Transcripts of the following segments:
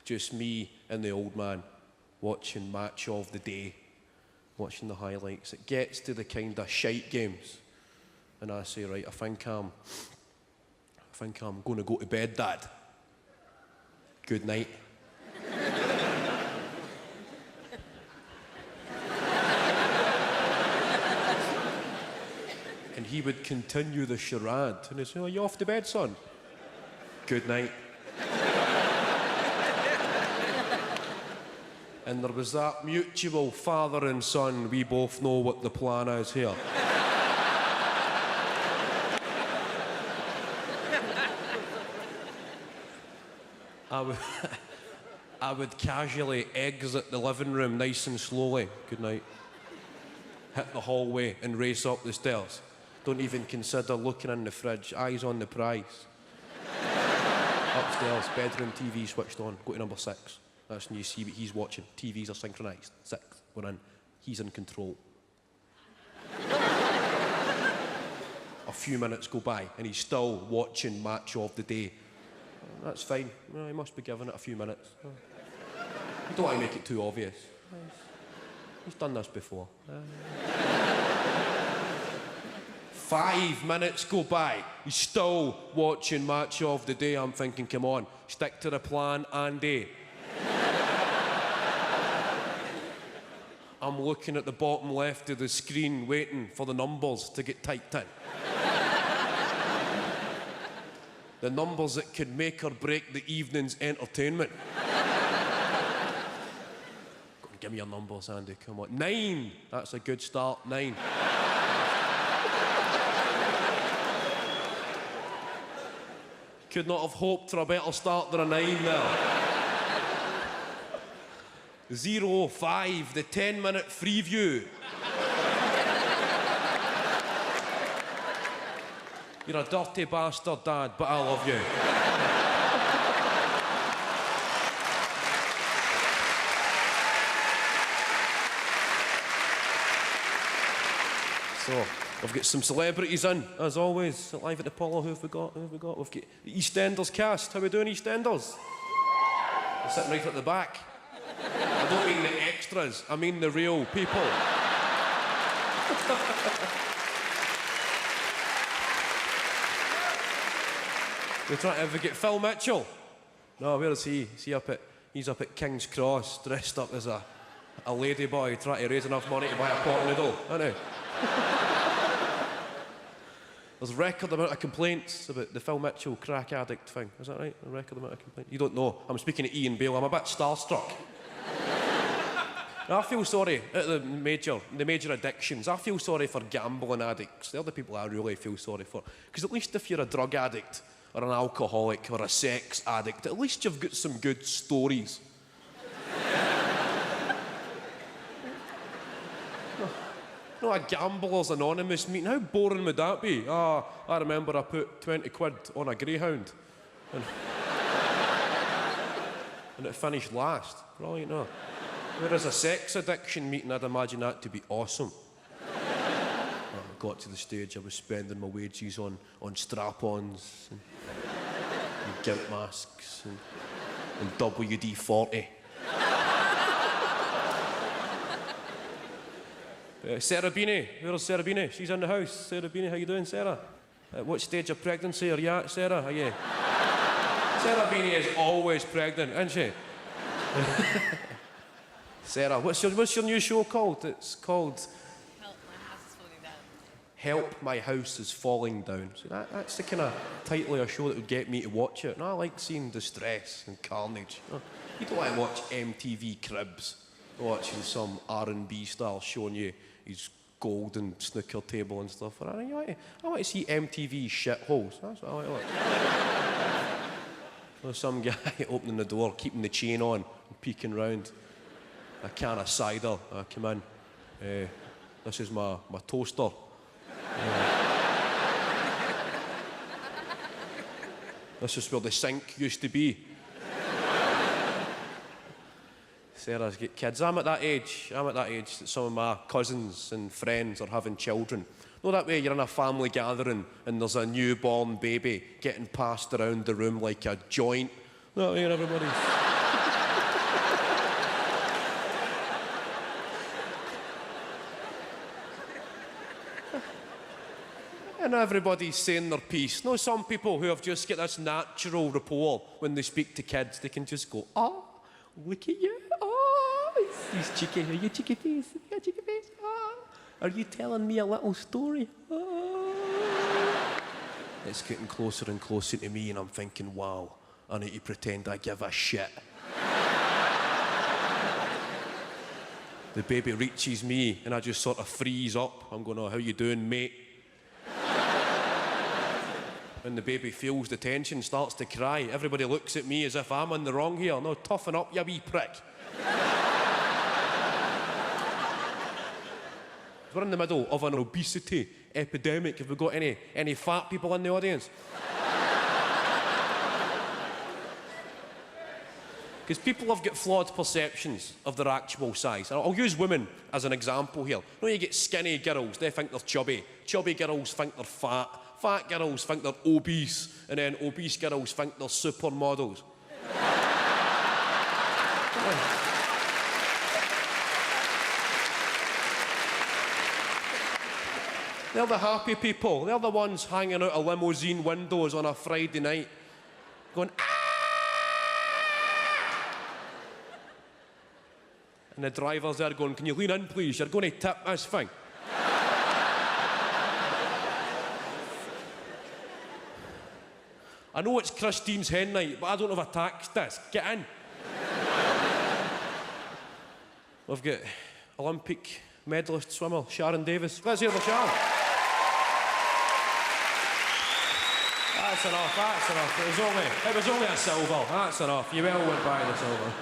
just me and the old man watching Match of the Day, watching the highlights. It gets to the kind of shite games, and I say, right, I think I'm going to go to bed, Dad. Good night. And he would continue the charade, and he'd say, are you off to bed, son? Good night. And there was that mutual father and son, we both know what the plan is here. I would casually exit the living room nice and slowly, good night, hit the hallway and race up the stairs. Don't even consider looking in the fridge, eyes on the prize. Upstairs, bedroom TV switched on, go to number 6. That's when you see what he's watching. TVs are synchronised. 6, we're in. He's in control. A few minutes go by and he's still watching Match of the Day. That's fine. He must be giving it a few minutes. You don't want to make it too obvious. He's done this before. 5 minutes go by. He's still watching Match of the Day. I'm thinking, come on, stick to the plan, Andy. I'm looking at the bottom left of the screen, waiting for the numbers to get typed in. The numbers that could make or break the evening's entertainment. Go on, give me your numbers, Andy, come on. 9, that's a good start, 9. Could not have hoped for a better start than a 9 there. 0-5, the 10-minute Freeview. You're a dirty bastard, Dad, but I love you. So, we've got some celebrities in, as always, live at the Apollo. Who have we got? We've got the EastEnders cast. How are we doing, EastEnders? They're sitting right at the back. I don't mean the extras, I mean the real people. We're trying to ever get Phil Mitchell. No, where is he? He's up at King's Cross, dressed up as a ladyboy, trying to raise enough money to buy a pot noodle, isn't he? There's a record amount of complaints about the Phil Mitchell crack addict thing. Is that right? A record amount of complaints. You don't know. I'm speaking to Ian Bale. I'm a bit starstruck. I feel sorry at the major addictions. I feel sorry for gambling addicts. They're the people I really feel sorry for. Because at least if you're a drug addict or an alcoholic or a sex addict, at least you've got some good stories. No, a Gamblers Anonymous meeting. How boring would that be? I remember I put 20 quid on a greyhound. And it finished last. Brilliant, no. Whereas a sex addiction meeting, I'd imagine that to be awesome. I got to the stage, I was spending my wages on strap-ons and gimp masks and WD-40. Sarah Beanie, where's Sarah Beanie? She's in the house. Sarah Beanie, how you doing, Sarah? At what stage of pregnancy are you at, Sarah? Are you? Sarah Beanie is always pregnant, isn't she? Sarah, what's your new show called? It's called Help My House Is Falling Down. So that's the kind of title of a show that would get me to watch it. And I like seeing distress and carnage. You don't want to watch MTV Cribs, watching some R&B star showing you his golden snooker table and stuff. I want to see MTV shitholes. That's what I like. There's some guy opening the door, keeping the chain on, and peeking round. A can of cider. I come in. This is my toaster. This is where the sink used to be. Sarah's got kids. I'm at that age that some of my cousins and friends are having children. No, that way you're in a family gathering and there's a newborn baby getting passed around the room like a joint. That way everybody's... And everybody's saying their piece. No, some people who have just got this natural rapport when they speak to kids, they can just go, oh, look at you. Oh, he's cheeky. Are you cheeky face? Are you cheeky face? Oh, are you telling me a little story? Oh. It's getting closer and closer to me, and I'm thinking, wow, I need to pretend I give a shit. The baby reaches me, and I just sort of freeze up. I'm going, oh, how you doing, mate? When the baby feels the tension, starts to cry, everybody looks at me as if I'm in the wrong here. No, toughen up, you wee prick. We're in the middle of an obesity epidemic. Have we got any fat people in the audience? Because people have got flawed perceptions of their actual size. I'll use women as an example here. You get skinny girls, they think they're chubby. Chubby girls think they're fat. Fat girls think they're obese. And then obese girls think they're supermodels. They're the happy people. They're the ones hanging out of limousine windows on a Friday night going, ah! And the driver's there going, can you lean in, please? You're going to tip this thing. I know it's Christine's hen night, but I don't have a tax disc. Get in. We've got Olympic medalist swimmer Sharon Davis. Let's hear the Sharon. That's enough, that's enough. It was only a silver. That's enough. You well went by the silver.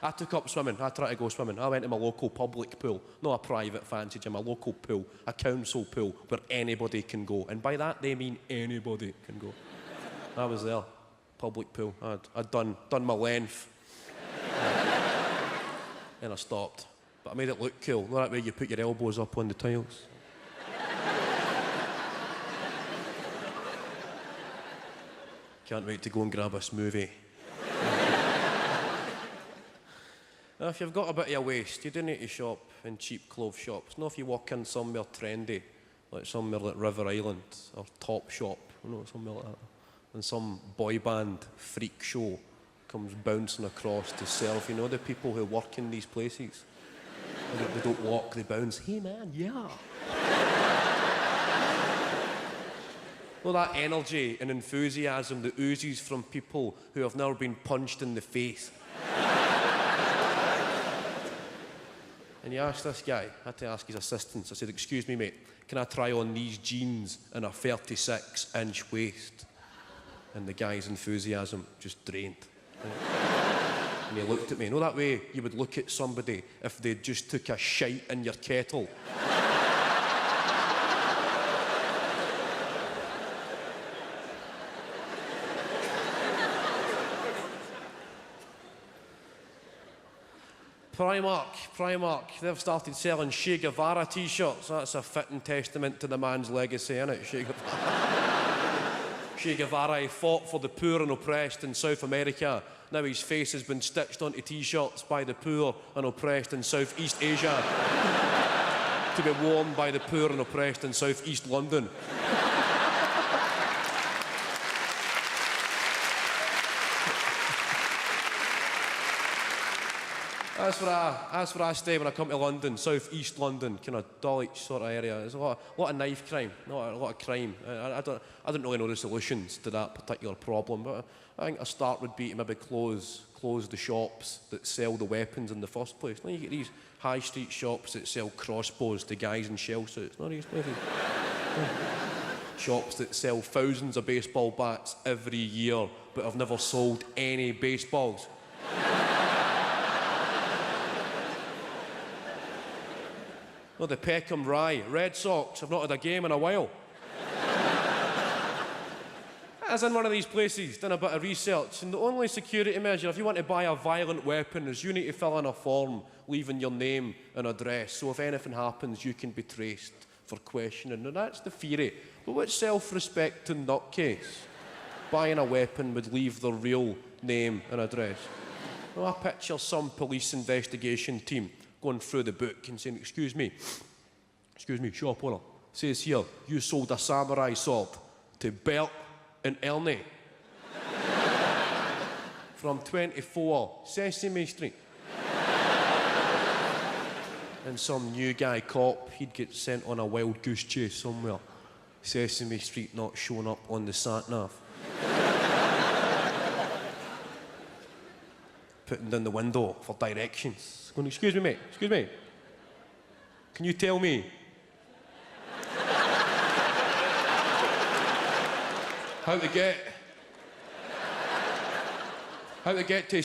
I took up swimming. I tried to go swimming. I went to my local public pool. Not a private fancy gym, a local pool, a council pool where anybody can go. And by that, they mean anybody can go. I was there, public pool. I'd done my length. And I stopped. But I made it look cool. Not that way you put your elbows up on the tiles. Can't wait to go and grab a smoothie. Now, if you've got a bit of a waist, you do need to shop in cheap clothes shops. Not if you walk in somewhere trendy, like somewhere like River Island or Top Shop, somewhere like that. And some boy band freak show comes bouncing across to serve. You know the people who work in these places? They don't walk, they bounce. Hey man, yeah. Well, that energy and enthusiasm that oozes from people who have never been punched in the face. And you ask this guy, I had to ask his assistants, I said, excuse me mate, can I try on these jeans and a 36-inch waist? And the guy's enthusiasm just drained. And he looked at me. That way you would look at somebody if they just took a shite in your kettle. Primark, they've started selling Che Guevara t-shirts. That's a fitting testament to the man's legacy, isn't it, Che Guevara? Che Guevara, he fought for the poor and oppressed in South America. Now his face has been stitched onto t-shirts by the poor and oppressed in Southeast Asia to be worn by the poor and oppressed in Southeast London. That's where I stay when I come to London, South East London, kind of Dulwich sort of area. There's a lot of knife crime, not a lot of crime. I don't really know the solutions to that particular problem, but I think a start would be to maybe close the shops that sell the weapons in the first place. Now you get these high street shops that sell crossbows to guys in shell suits. Not these places. Shops that sell thousands of baseball bats every year, but have never sold any baseballs. No, the Peckham Rye Red Sox have not had a game in a while. I was in one of these places, done a bit of research, and the only security measure, if you want to buy a violent weapon, is you need to fill in a form leaving your name and address, so if anything happens, you can be traced for questioning. Now, that's the theory. But which self-respecting nutcase buying a weapon would leave their real name and address? Well, I picture some police investigation team going through the book and saying, excuse me, shop owner, Says here, you sold a samurai sword to Bert and Ernie from 24 Sesame Street. And some new guy cop, he'd get sent on a wild goose chase somewhere. Sesame Street not showing up on the sat-nav. Putting down the window for directions. Going, excuse me, mate, excuse me. Can you tell me how to get to